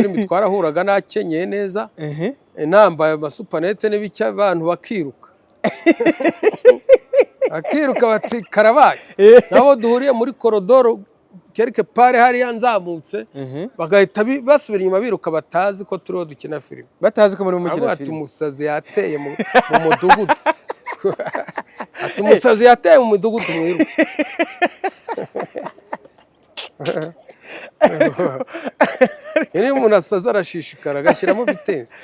filimi twarahuraga nakenyeye neza nambaye amasupanete n'ibiki abantu bakiruka akiruka bati karabaye nabo duhuriye muri korodoro quelque part hariya nzamutse bagahita basubira inyuma biruka batazi ko turiho dukina filimi batazi ko muri mu mukina filimi umusazi yateye mu mudugudu ati umusazi yateye mu mudugudu mwiruka Iyo umuntu asaza arashishikara agashyiramo vitensi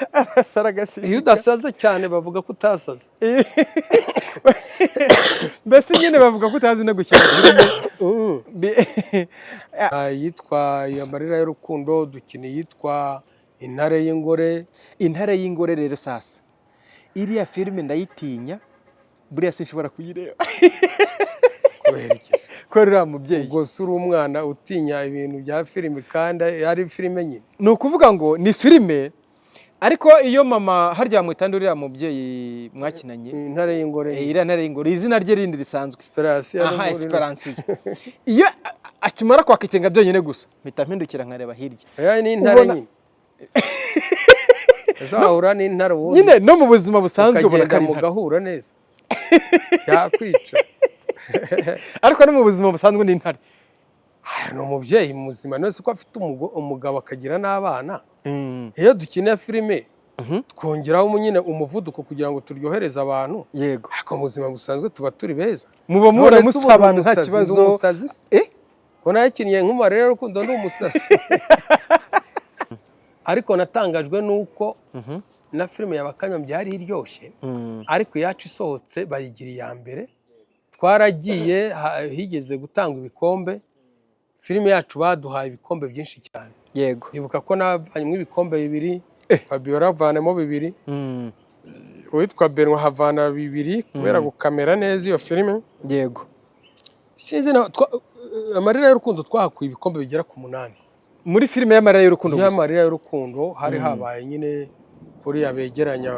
iyo udasaza cyane bavuga ko utasaza mbese nyine bavuga ko utazi no gushyira yitwa Amarira y'urukundo dukina yitwa Intare y'ingore. Intare y'ingore rero sasa iriya filime ndayitinya buriya sinshobora kuyireba kubera uriya mubyeyi ubwo si uri umwana utinya ibintu bya filime kandi ari filime nyine ni ukuvuga ngo ni filime ariko iyo mama harya mwitanda uriya mubyeyi mwakinanye Intare y'ingore iriya Ntare y'ingore izina rye rindi risanzwe Esperance iyo akimara kwaka ikenga byonyine gusa mpita mpindukira nkareba hirya ni intare nyine uzahura n'intare ubundi nyine no mu buzima busanzwe ukagenda mugahura neza yakwica ariko no mu buzima busanzwe ni intare ni umubyeyi muzima nose ko afite umugabo akagira n'abana iyo dukina filime twongeraho nyine umuvuduko kugira ngo turyohereze abantu yego ariko mu buzima busanzwe tuba turi beza muba mubona musa abantu nta kibazo ko nayikinnye nk'Amarira y'urukundo ni umusazi ariko natangajwe nuko na filime y'Abakanyombya yari iryoshye ariko yacu isohotse bayigira iya mbere twaragiye higeze gutanga ibikombe filime yacu baduhaye ibikombe byinshi cyane yego ndibuka ko navanyemo ibikombe 2 Fabiola avanamo 2 uwitwa Benwa havana 2 kubera gukamera neza iyo filime yego sinzi Amarira y'urukundo twahakuye ibikombe bigera ku 8 muri filime y'Amarira y'urukundo gusa Amarira y'urukundo hari habaye nyine kuri yabegeranya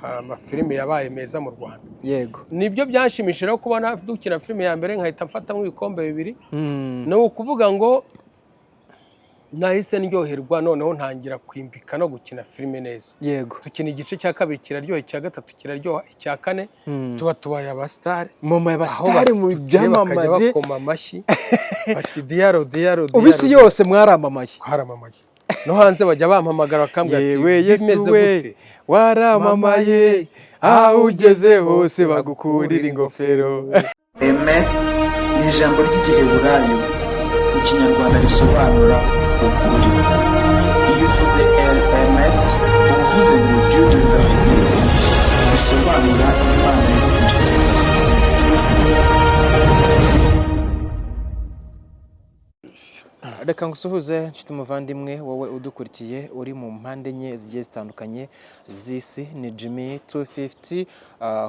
amafilime yabaye meza mu Rwanda yego nibyo byanshimishira kubona dukina filime ya mbere nkahita mfata nk'ibikombe 2 no kuvuga ngo nahise ndyoherwa noneho ntangira kwimbika no gukina filime neza yego tukina igice cya 2 kiraryoha cya 3 kiraryoha icya 4 tuba tubaye abastar mama y'abastar mu byamamaje bakoma amashyi bati diaro ubisi yose mwaramamaye no hanze bajya bampamagara bakambwira ati bimeze gute waramamaye aho ugeze hose bagukurira ingofero Emet ni ijambo ry'igiheburayo mu kinyarwanda risobanura ukuri iyo uvuze Emet uvuze ngo Dieu de vérité bisobanura Imana y'ukuri reka ngusuhuze nshuti muvandimwe wowe udukurikiye uri mu mpande enye zigiye zitandukanye z'isi ni Jimmy 250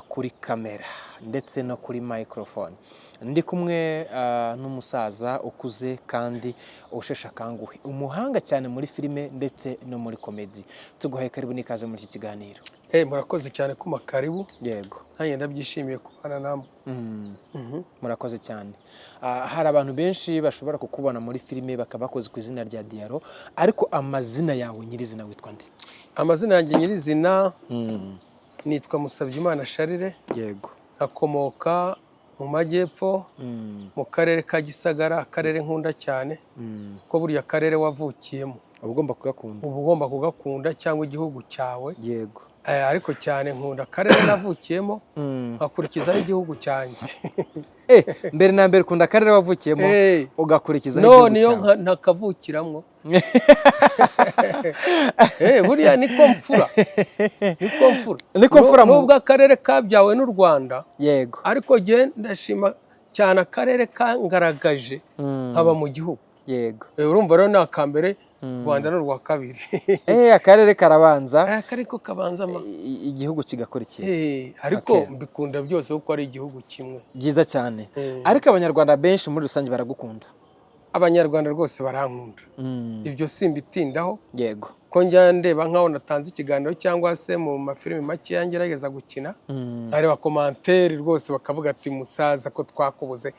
kuri kamera ndetse no kuri microphone ndi kumwe n'umusaza ukuze kandi ushesha kanguhe umuhanga cyane muri filime ndetse no muri comedy tuguhaye karibu nikaze muri iki kiganiro murakoze cyane kuma karibu yego nanjye ndabyishimiye kubana namwe murakoze cyane hari abantu benshi bashobora kukubona muri filime bakabakoze ku izina rya Diaro ariko amazina yawe nyirizina witwa nde amazina yanjye nyirizina nitwa Musabyimana Charles yego akomoka mu majyepfo mu karere ka Gisagara akarere nkunda cyane ko buriya karere wavukiyemo ugomba kugakunda cyangwa igihugu cyawe yego ariko cyane nkunda akarere navukiyemo nkakurikizaho igihugu cyanjye mbere na mbere kunda akarere wavukiyemo ugakurikizaho igihugu cyawe niyo ntakavukiramo buriya niko mfura nubwo akarere kabyawe n'u Rwanda yego ariko jye ndashima cyane akarere kangaragaje nkaba mu gihugu yego urumva rero ni akambere Rwanda n'urwa kabiri akarere karabanza akarere ko kabanza igihugu kigakurikira ariko mbikunda byose kuko ari igihugu kimwe byiza cyane ariko abanyarwanda benshi muri rusange baragukunda abanyarwanda rwose barankunda ibyo simbitindaho yego ko njya ndeba nkaho natanze ikiganiro cyangwa se mu mafilime make yangerageza gukina nkareba komantere rwose bakavuga ati musaza ko twakubuze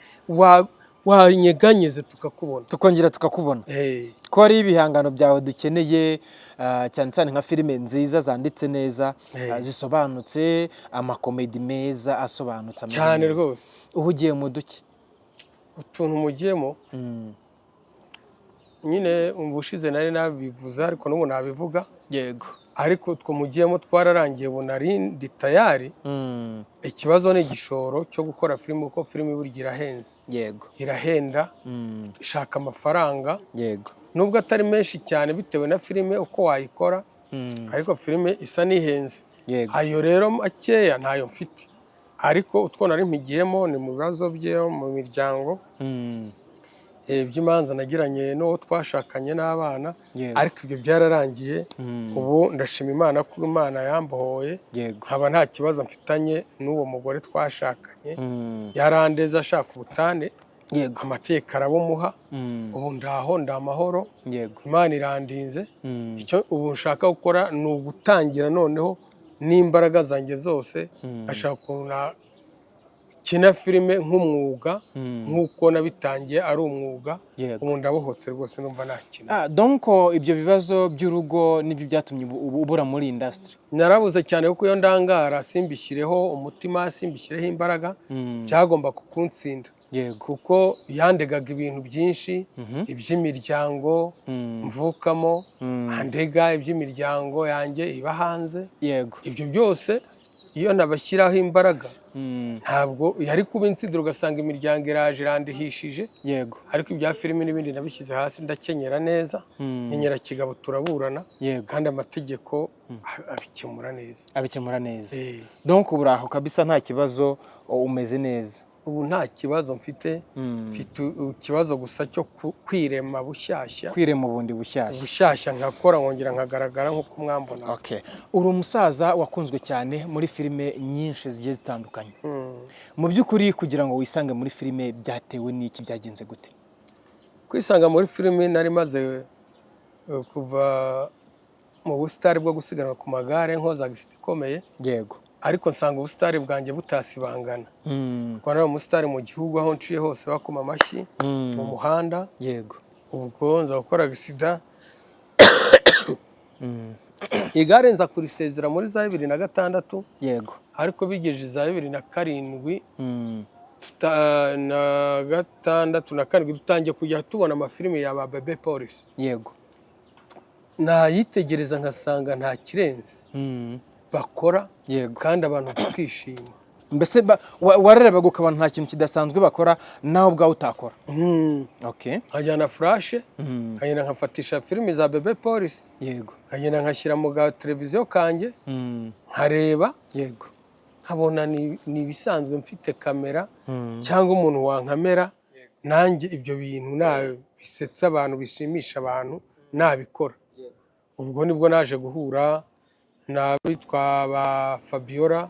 wanyeganyeze tukakubona. tukongera tukakubona. Ko ari ibihangano byawe dukeneye, cyane cyane nka filime nziza zanditse neza, zisobanutse, amakomedi meza asobanutse cyane rwose. Uhugiye mu duki utuntu mugiyemo nyine ubushize nari nabivuze ariko n'ubu nabivuga. Yego. Ariko two mugiyemo twararangiye bunarindi tayari. Ikibazo ni igishoro cyo gukora filime, kuko filime burya irahenze. Yego. Irahenda, ishaka amafaranga. Yego. Nubwo atari menshi cyane bitewe na filime uko wayikora, ariko filime isa n'ihenze. Yego. Ayo rero makeya ntayo mfite, ariko utwo nari mpigiyemo ni mu bibazo byo mu miryango, by'imanza nagiranye n'uwo twashakanye n'abana. Ariko ibyo byararangiye. Ubu ndashima Imana ko Imana yambohoye, nkaba nta kibazo mfitanye n'uwo mugore twashakanye. Yarandeze ashaka ubutane, amategeko arabumuha. Ubu ndaho ndamahoro, Imana irandinze. Icyo ubu nshaka gukora ni ugutangira noneho n'imbaraga zanjye zose, ashaka ukuntu kina filime nk'umwuga, nk'uko nabitangiye ari umwuga. Ubu ndabohotse rwose, numva nakina. Donc ibyo bibazo by'urugo nibyo byatumye ubura muri industry? Narabuze cyane kuko iyo ndangara simbishyireho umutima, simbishyireho imbaraga, byagomba kukuntsinda. Kuko yandegaga ibintu byinshi, iby'imiryango mvukamo, andega iby'imiryango yanjye iba hanze. Ibyo byose iyo nabashyiraho imbaraga ntabwo yari kuba insidiro, ugasanga imiryango iraje irandihishije. Ariko ibya filime n'ibindi nabishyize hasi, ndakenyera neza, nkenyera kigabo, turaburana, kandi amategeko abikemura neza. Donc uburaho kabisa, nta kibazo, umeze neza? Ubu nta kibazo mfite. Mfite ikibazo gusa cyo kwirema bushyashya. Kwirema ubundi bushyashya nkakora nkongera nkagaragara nk'uko mwambona. Okay. Uri umusaza wakunzwe cyane muri filime nyinshi zigiye zitandukanye. Mu by'ukuri kugira ngo wisange muri filime byatewe n'iki, byagenze gute? Kwisanga muri filime nari maze kuva mu busitari bwo gusiganwa ku magare, nkoza gisiti ikomeye. Ariko nsanga ubusitari bwanjye butasibangana. Kuko nari umusitari mu gihugu, aho nciye hose bakoma amashyi mu muhanda. Ubwo nza gukora gisida. Igare nza kurisezera muri za 2006. Ariko bigeje za 2007 na gatandatu na karindwi dutangiye kujya tubona amafilime ya ba Bebe Police. Nayitegereza nkasanga nta kirenze bakora, kandi abantu tukishima. Mbese wararebaga ukabona nta kintu kidasanzwe bakora naho ubwawe utakora? Nkajyana flash, nkagenda nkafatisha filime za Bebe Police, nkagenda nkashyira mu ga televiziyo kanjye, nkareba, nkabona ni ibisanzwe. Mfite kamera cyangwa umuntu wankamera, nanjye ibyo bintu nabisetsa abantu, bishimisha abantu, nabikora. Ubwo nibwo naje guhura n'abitwa ba Fabiola,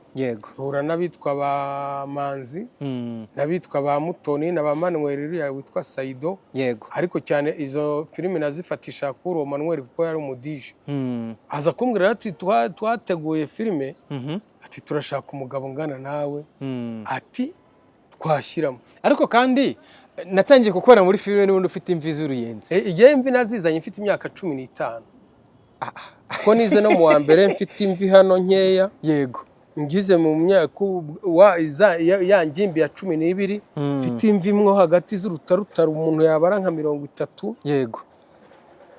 duhura n'abitwa ba Manzi, n'abitwa ba Mutoni, na ba Manuel uriya witwa Saido. Ariko cyane izo filime nazifatisha kuri uwo Manuel kuko yari umudije. Aza kumbwira ati twateguye filime, ati turashaka umugabo ngana nawe, ati twashyiramo. Ariko kandi natangiye gukora muri filime n'ubundi ufite imvi z'uruyenzi. Igihe imvi nazizanye mfite imyaka 15. Ko nize no mu wa mbere mfite imvi hano nkeya. Ngize mu myaka ya ngimbi ya 12 mfite imvi mwo hagati z'urutaruta umuntu yabara nka 30.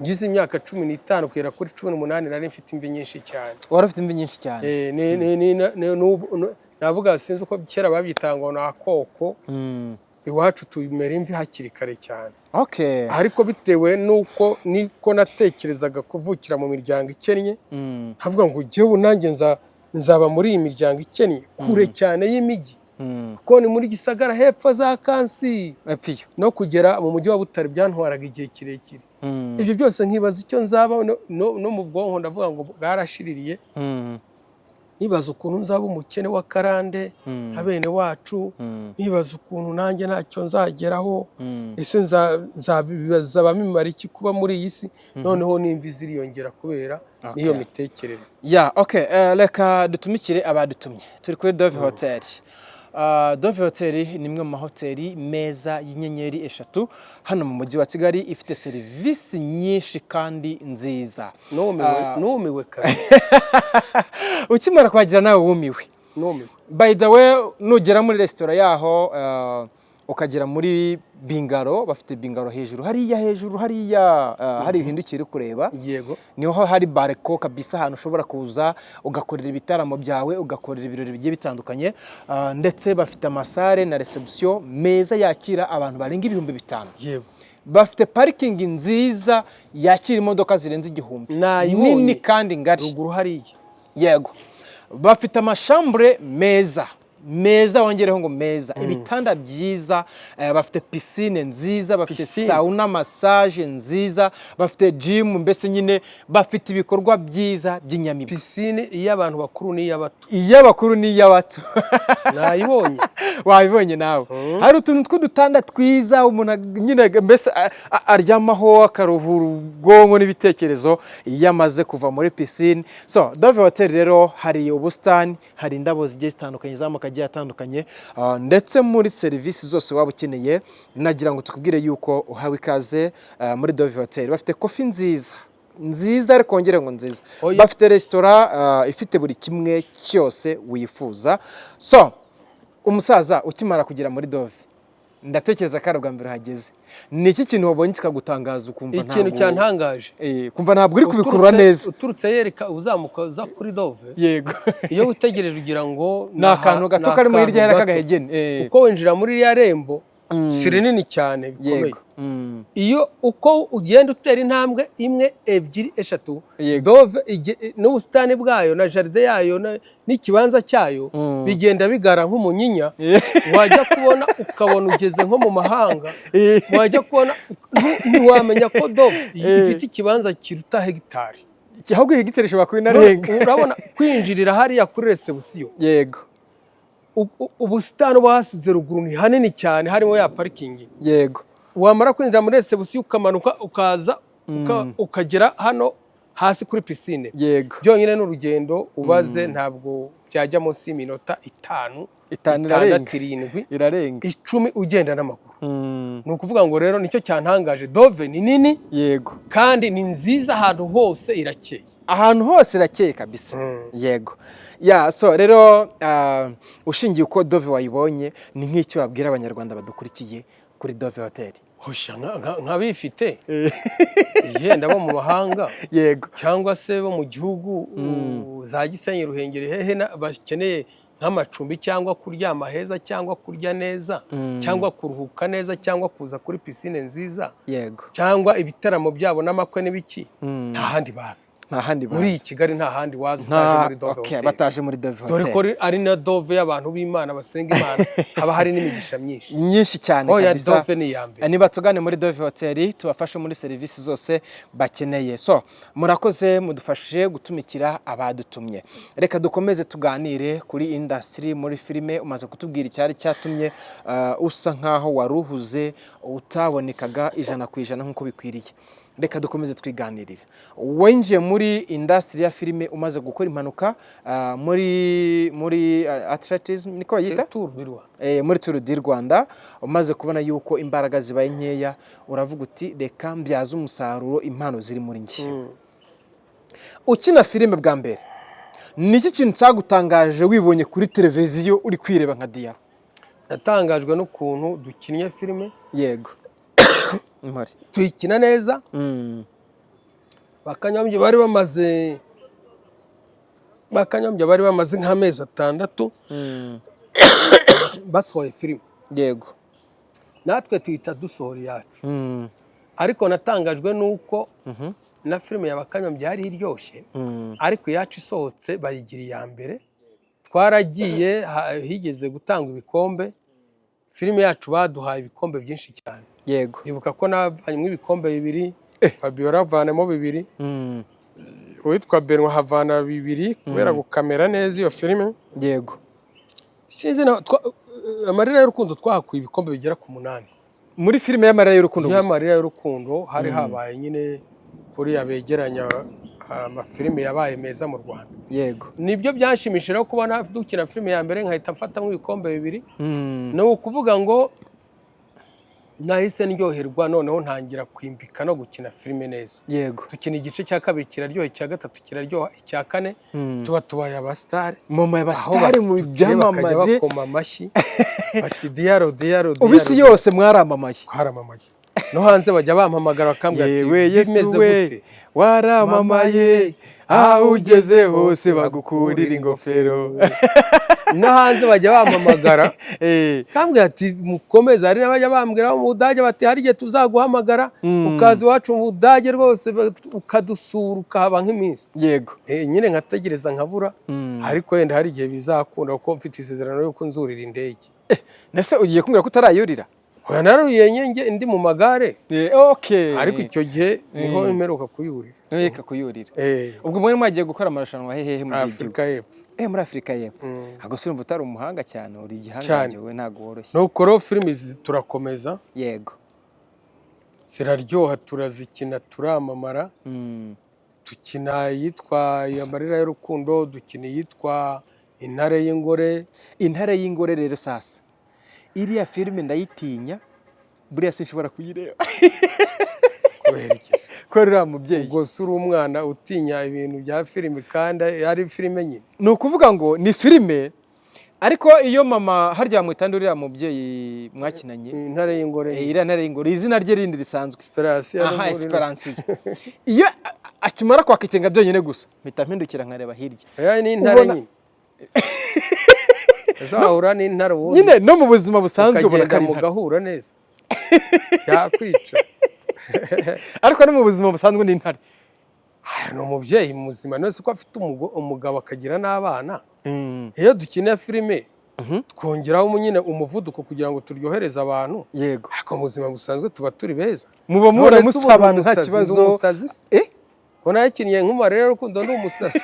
Ngize imyaka 15 kugera kuri 18 nari mfite imvi nyinshi cyane. Wari ufite imvi nyinshi cyane? Navuga sinzi uko kera babyitangwa na koko. Iwacu tumera imvi hakiri kare cyane. Ariko bitewe nuko niko natekerezaga kuvukira mu miryango ikennye, havuga ngo jewe nanjye nzaba muri iyi miryango ikennye kure cyane y'imijyi. Kuko ni muri Gisagara hepfo za Kansi no kugera mu mujyi wa Butare byantwaraga igihe kirekire. Ibyo byose nkibaza icyo nzaba no mu bwonko ndavuga ngo bwarashiririye. Nibaza ukuntu nzaba umukene wa karande abene wacu, nibaza ukuntu nanjye ntacyo nzageraho, ese nzaba mimara iki kuba muri iyi si. Noneho n'imvi ziriyongera kubera niyo mitekerereze. Reka dutumikire abadutumye. Turi kuri Dove Hotel. Dove Hotel ni imwe mu mahoteli meza y'inyenyeri 3 hano mu mujyi wa Kigali, ifite serivisi nyinshi kandi nziza. Numiwe kare. Ukimara kuhagira nawe wumiwe. Numiwe. By the way, nugera muri restaurant yaho ukagera muri bingaro, bafite bingaro hejuru hariya hari ibihindukira kureba. Yego. Niho hari bareko kabisa, ahantu ushobora kuza ugakorera ibitaramo byawe, ugakorera ibirori bigiye bitandukanye, ndetse bafite amasare na reception meza yakira abantu barenga 5,000. Yego. Bafite parking nziza yakira imodoka zirenze 1,000. Nini kandi ngari. Ruguru hariya. Yego. Bafite amashambre meza wongereho ngo meza, ibitanda byiza, bafite piscine nziza, bafite sauna, massage nziza, bafite gym, mbese nyine bafite ibikorwa byiza by'inyamibwa. Piscine y'abantu bakuru n'iy'abato. Iy'abakuru n'iy'abato. Nayibonye. Wabibonye nawe. Hari utuntu tw'udutanda twiza umuntu nyine mbese aryamaho akaruhura ubwonko n'ibitekerezo yamaze kuva muri piscine. So Dove Hotel rero hari ubusitani, hari indabo zigiye zitandukanye z'amoko atandukanye, ndetse muri serivisi zose waba ukeneye. Nagira ngo tukubwire yuko uhawe ikaze muri Dove Hotel. Bafite coffee nziza ariko kongera ngo nziza. Bafite restaurant ifite buri kimwe cyose wifuza. So umusaza ukimara kugera muri Dove, ndatekereza ko bwa mbere hageze, ni iki kintu wabonye kikagutangaza ukumva ntabwo ikintu cyantangaje? Kumva ntabwo uri kubikurura neza. Uturutse yereka uzamuka uza kuri Dove. Yego. Iyo witegereje ugira ngo ni akantu gato kari mu hirya y'akagahegene. Uko winjira muri ya rembo si rinini cyane bikomeye. Iyo uko ugenda utera intambwe 1, 2, 3, Dove n'ubusitani bwayo na jaride yayo n'ikibanza cyayo bigenda bigara nk'umunyinya. Wajya kubona ukabona ugeze nko mu mahanga, wajya kubona ntiwamenya ko Dove ifite ikibanza kiruta hegitari. Ahubwo hegitari ishobora kuba inarenga. Urabona kwinjirira hariya kuri reception. Yego. Ubusitani bwasize ruguru ni hanini cyane, harimo ya parking. Yego. Wamara kwinjira muri reception ukamanuka ukaza ukagera hano hasi kuri piscine. Yego. Byonyine n'urugendo ubaze ntabwo byajya munsi y'iminota 5, 7, irarenga 10 ugenda n'amaguru. Ni ukuvuga ngo rero nicyo cyantangaje. Dove ni nini. Yego. Kandi ni nziza, ahantu hose irakeye. Ahantu hose irakeye kabisa. Yego. So rero ushingiye uko Dove wayibonye, ni nk'icyo wabwira abanyarwanda badukurikiye kuri Dove Hotel? Hosha nk'abifite yenda bo mu mahanga. Yego. Cyangwa se bo mu gihugu za Gisenyi, Ruhengeri, hehe bakeneye nk'amacumbi cyangwa kuryama heza cyangwa kurya neza cyangwa kuruhuka neza cyangwa kuza kuri piscine nziza. Yego. Cyangwa ibitaramo byabo n'amakwe n'ibiki, nta handi baza. Muri Kigali nta handi waza utaje muri Dove Hotel. Bataje muri Dove Hotel. Dore ko ari na Dove y'abantu b'Imana basenga Imana, haba hari n'imigisha nyinshi cyane kabisa. Dove ni yambere. Niba tugane muri Dove Hotel tubafashe muri serivisi zose bakeneye. So murakoze mudufashije gutumikira abadutumye. Reka dukomeze tuganire kuri industry, muri filime. Umaze kutubwira icyari cyatumye usa nkaho waruhuze utabonekaga 100% nkuko bikwiriye. Reka dukomeze twiganirira. Wenje muri industry ya filime umaze gukora impanuka muri athleticism niko yita muri Tour du Rwanda, umaze kubona yuko imbaraga zibaye nkeya, uravuga uti reka mbyaza umusaruro impano ziri muri njye. Ukina filime bwa mbere, niki kintu cyagutangaje wibonye kuri televiziyo uri kwireba nka Diya? Natangajwe n'ukuntu dukinnye filime. Yego. Tuyikina neza. Bakanyombye bari bamaze nk'amezi 6 basohoye filime. Yego. Natwe tuhita dusohora yacu. Ariko natangajwe nuko na filime y'abakanyombye yari iryoshye, ariko yacu isohotse bayigira iya mbere. Twaragiye higeze gutanga ibikombe, filime yacu baduhaye ibikombe byinshi cyane. Yego. Ndibuka ko navanyemo ibikombe 2, Fabiola avanamo 2, uwitwa Benwa havana 2 kubera gukamera neza iyo filime. Yego. Sinzi na amarira y'urukundo twahakuye ibikombe bigera ku 8. Muri filime y'amarira y'urukundo gusa. Y'amarira y'urukundo hari habaye nyine kuri abegeranya amafilime yabaye meza mu Rwanda. yego. Nibyo byanshimishije rero kubona dukina filime ya mbere nkahita mfata nk'ibikombe bibiri. Ni ukuvuga ngo nahise ndyoherwa, noneho ntangira kwimbika no gukina filime neza. Yego. Dukina igice cya kabiri kiraryoha, icya gatatu kiraryoha, icya kane tubaye abasitari. Mama y'abasitari mu byamamaje, bakajya bakoma amashyi bati diyaro diyaro. Ubisi yose mwaramamaye. Twaramamaye. No hanze bajya bampamagara bakambwira ati bimeze gute, waramamaye aho ugeze hose bagukurira ingofero. No hanze bajya bampamagara kambwira ati mukomeza. Hari n'abajya bambwira mu Budage bati hari igihe tuzaguhamagara ukaza iwacu mu Budage rwose ukadusura ukahaba nk'iminsi. Yego. Nyine nkategereza nkabura, ariko wenda hari igihe bizakunda kuko mfite isezerano yuko nzurira indege. Nese ugiye kumbwira ko utarayurira? Oya, naruye nyenge ndi mu magare. Okay. Ariko icyo gihe niho mperuka kuyurira. Reka kuyurira. Ubwo mwari mwagiye gukora amarushanwa hehe mu gihugu? Afurika y'Epfo. Muri Afurika y'Epfo. Agose urumva utari umuhanga cyane, uri igihangange we ntago woroshye. Nuko rero filimi turakomeza. Yego. Ziraryoha, turazikina, turamamara. Dukina yitwa Amarira y'Urukundo, dukina yitwa Intare y'Ingore. Intare y'Ingore rero sasa, iriya filime ndayitinya, buriya sinshobora kuyireba. Kubera iki? Kubera mubyeyi. Ubwo suri umwana utinya ibintu bya filime kandi ari filime nyine. Ni ukuvuga ngo ni filime, ariko iyo mama harya mwitanda uriya mubyeyi mwakinanye, Intare y'Ingore. Iriya Ntare y'Ingore, izina rye rindi risanzwe Esperance. Aha, Esperance. Iyo akimara kwakicenga byonyine gusa mpita mpindukira nkareba hirya. Aya ni intare nyine. Azahura n'intare ubundi. Nyine no mu buzima busanzwe ubona kari mugahura neza. Yakwica. Ariko no mu buzima busanzwe n'intare. Ni umubyeyi muzima, nose ko afite umugabo akagira n'abana. Iyo dukina filime twongeraho nyine umuvuduko kugira ngo turyohereze abantu. Yego. Ariko mu buzima busanzwe tuba turi beza. Muba mura musa abantu nta kibazo. Ko nayikinnye nk'Amarira y'Urukundo ni umusazi.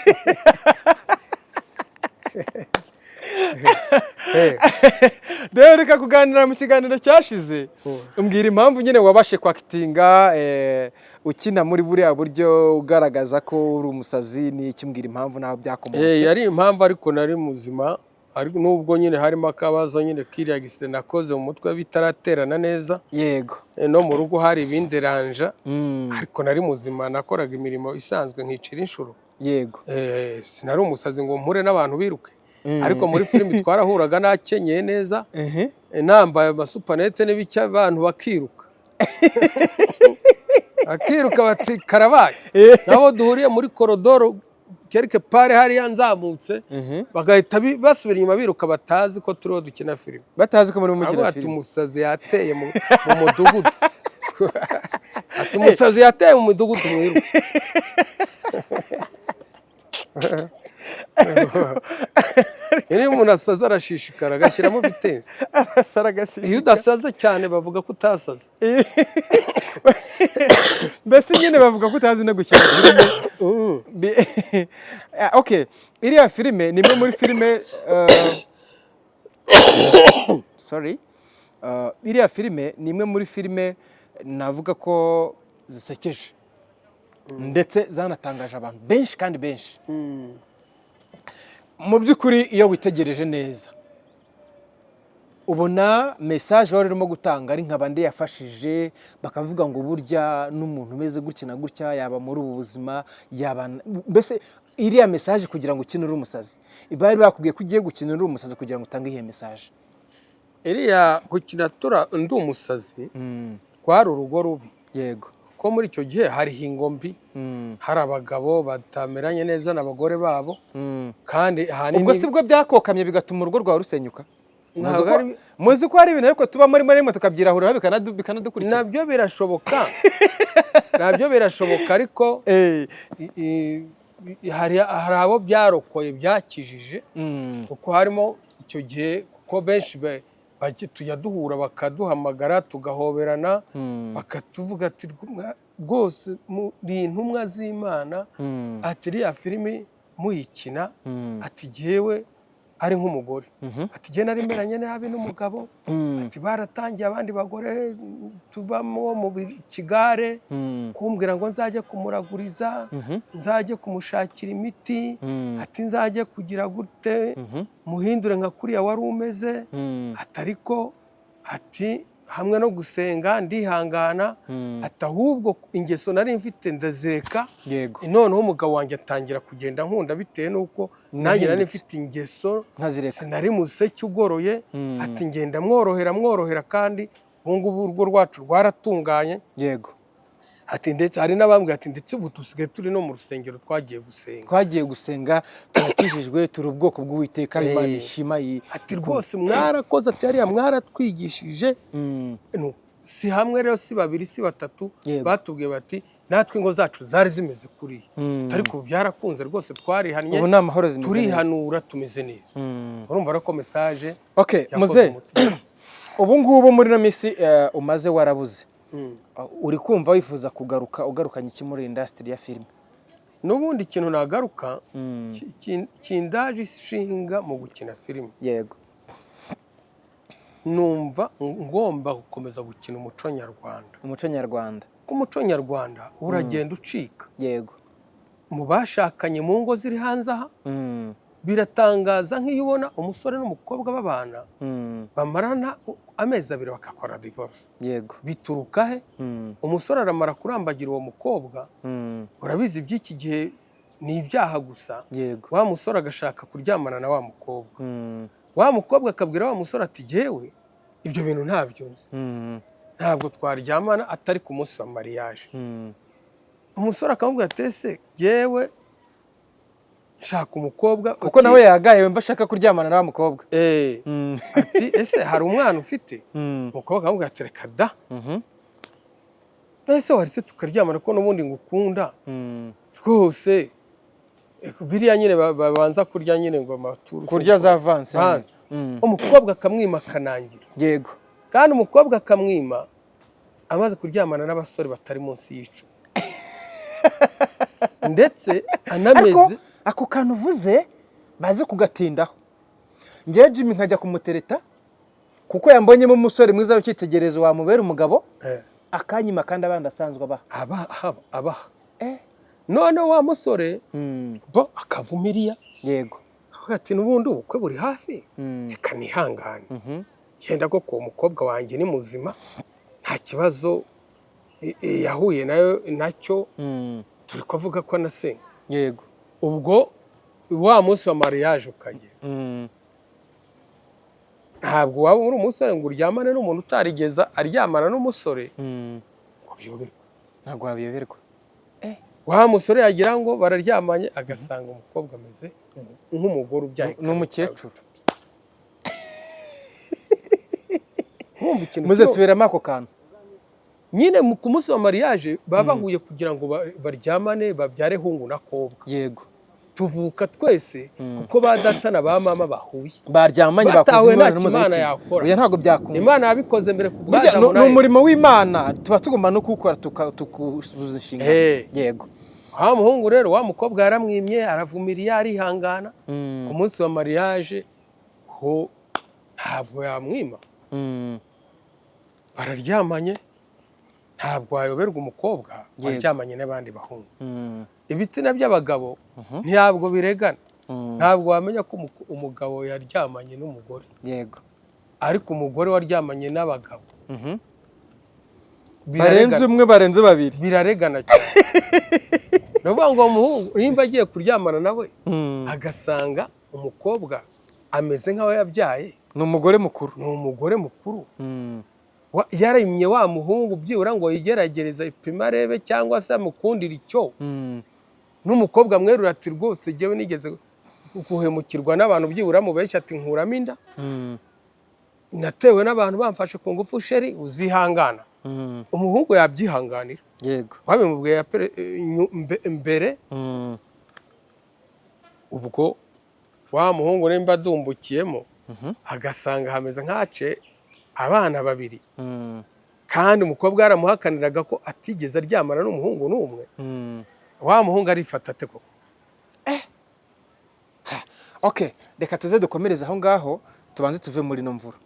Rero reka kuganira mu kiganiro cyashize, umbwira impamvu nyine wabashe kwakitinga ukina muri buriya buryo ugaragaza ko uri umusazi, ni iki? Mbwira impamvu naho byakomotse. Yari impamvu, ariko nari muzima, ariko nubwo nyine harimo akabazo nyine kiriya gisite nakoze mu mutwe bitaraterana neza. Yego. No mu rugo hari ibinderanja, ariko nari muzima, nakoraga imirimo isanzwe nkicira inshuro. Yego. Sinari umusazi ngo mpure n'abantu biruke. Ariko muri filimi twarahuraga nakenyeye neza, nambaye amasupanete n'ibicya, abantu bakiruka. Akiruka bati karabaye. Nabo duhuriye muri korodoro quelque part hariya nzamutse, bagahita basubira inyuma biruka, batazi ko turiho dukina filimi. Batazi ko muri mu kina filimi. Ati umusazi yateye mu mudugudu. Ati umusazi yateye mu mudugudu mwiruka. Iyo umuntu asaza arashishikara agashyiramo vitensi. Iyo udasaza cyane bavuga ko utasaza. Mbese nyine bavuga ko utazi no gukina filime. Okay, iriya filime ni imwe muri filime iriya filime ni imwe muri filime navuga ko zisekeje ndetse zanatangaje abantu benshi kandi benshi. Mu by'ukuri iyo witegereje neza ubona message wari urimo gutanga ari nk'abandi yafashije, bakavuga ngo burya n'umuntu umeze gutya na gutya yaba muri ubu buzima, yaba mbese iriya message kugira ngo ukine uri umusazi, bari bakubwiye ko ugiye gukina uri umusazi kugira ngo utange iyo message. Iriya gukina ndi umusazi kwari urugo rubi. Yego. Ko muri icyo gihe hari ingombi, hari abagabo batameranye neza n'abagore babo, kandi ahanini ubwo sibwo byakokamye bigatuma urugo rwawe rusenyuka. Muzi ko hari ibintu ariko tuba muri rimwe tukabyirahurira bikanadukurikira. Nabyo birashoboka. Nabyo birashoboka, ariko hari abo byarokoye byakijije, kuko harimo icyo gihe, kuko benshi tujya duhura bakaduhamagara tugahoberana, bakatuvuga ati rwose muri intumwa z'Imana, ati iriya filimi muyikina, ati jyewe ari nk'umugore ati jye nari meranye nabi n'umugabo ati baratangiye abandi bagore tubamo mu kigare kumbwira ngo nzajye kumuraguriza nzajye kumushakira imiti ati nzajye kugira gute muhindure nka kuriya wari umeze atariko ati hamwe no gusenga ndihangana ati ahubwo ingeso nari mfite ndazireka noneho umugabo wanjye atangira kugenda nkunda bitewe n'uko nanjye nari mfite ingeso sinari museke ugoroye ati ngenda mworohera kandi ubu ngubu urugo rwacu rwaratunganye yego ati ndetse hari n'abambwira ati ndetse ubu dusigaye turi no mu rusengero twagiye gusenga turakijijwe turi ubwoko bw'Uwiteka Imana ishima ati rwose mwarakoze ati hariya mwaratwigishije si hamwe rero si babiri si batatu batubwiye bati natwe ingo zacu zari zimeze kuriya ariko ubu byarakunze rwose twarihannye ubu n'amahoro zimeze neza turihanura tumeze neza urumva rako message muze ubu ngubu muri no misi umaze warabuze uri kumva wifuza ugarukanye iki muri industry ya film n'ubundi ikintu nagaruka kindaje ishinga mu gukina film yego numva ngomba gukomeza gukina umuco nyarwanda kuko umuco nyarwanda uragenda ucika yego mu bashakanye mu ngo ziri hanze aha biratangaza nk'iyo ubona umusore n'umukobwa babana bamarana amezi 2 bakakora divorce yego bituruka he umusore aramara kurambagira uwo mukobwa urabizi by'iki gihe ni ibyaha gusa yego wa musore agashaka kuryamana na wa mukobwa akabwira wa musore ati jewe ibyo bintu ntabyo nzi ntabwo twaryamana atari ku munsi wa mariage umusore akamubwira ati ese jewe shaka umukobwa kuko nawe yagaye wumva ashaka kuryamana na wa mukobwa ati ese hari umwana ufite umukobwa akamubwira ati reka da ese warise tukaryamana ko n'ubundi ngukunda rwose biriya nyine babanza kurya nyine ngo amaturu kurya za avance umukobwa akamwima akanangira yego kandi umukobwa akamwima amaze kuryamana n'abasore batari munsi y'icumi ndetse anameze ako kantu uvuze baze kugatindaho ngewe Jimmy nkajya kumutereta kuko yambonyemo umusore mwiza w'icyitegererezo wamubera umugabo akanyima kandi abandi asanzwe abaha none wa musore bo akavumiriya yego ati n'ubundi ubukwe buri hafi reka nihangane yenda ko uwo mukobwa wanjye ni muzima nta kibazo yahuye nacyo turi kuvuga ko anasenga yego ubwo wa munsi wa mariage ukagera ntabwo waba uri umusore ngo uryamane n'umuntu utarigeza aryamana n'umusore ngo byoberwe ntabwo wabiyoberwa wa musore yagira ngo bararyamanye agasanga umukobwa ameze nk'umugore ubyaye n'umukecuru muze subiramo ako kantu nyine ku munsi wa mariage baba bahuye kugira ngo baryamane babyare hungu na kobwa yego tuvuka twese kuko ba data na ba mama bahuye baryamanye bakoze imana n'umuziki oya ntabwo byakunda imana yabikoze mbere ku bw'Adamu ni umurimo w'Imana tuba tugomba no kuwukora tukuzuza inshingano yego wa muhungu rero wa mukobwa yaramwimye aravumiriya arihangana ku munsi wa mariage ho ntabwo yamwima bararyamanye ntabwo wayoberwa umukobwa waryamanye n'abandi bahungu ibitsina by'abagabo ntabwo biregana ntabwo wamenya ko umugabo yaryamanye n'umugore yego ariko umugore waryamanye n'abagabo barenze umwe barenze babiri biraregana cyane nuvuga ngo umuhungu nimba agiye kuryamana nawe agasanga umukobwa ameze nk'aho yabyaye ni umugore mukuru yarimye wa muhungu byibura ngo yigeragereza ipima arebe cyangwa se amukundira icyo n'umukobwa mwerura ati rwose jyewe nigeze guhemukirwa n'abantu byibura mu benshi ati nkuramo inda natewe n'abantu bamfashe ku ngufu sheri uzihangana umuhungu yabyihanganira yego wabimubwiye mbere ubwo wa muhungu nimba adumbukiyemo agasanga hameze nk'ace abana babiri kandi umukobwa yaramuhakaniraga ko atigeze aryamana n'umuhungu n'umwe wa muhungu arifata ate koko Okay, reka tuze dukomereze aho ngaho tubanze tuve muri no mvura.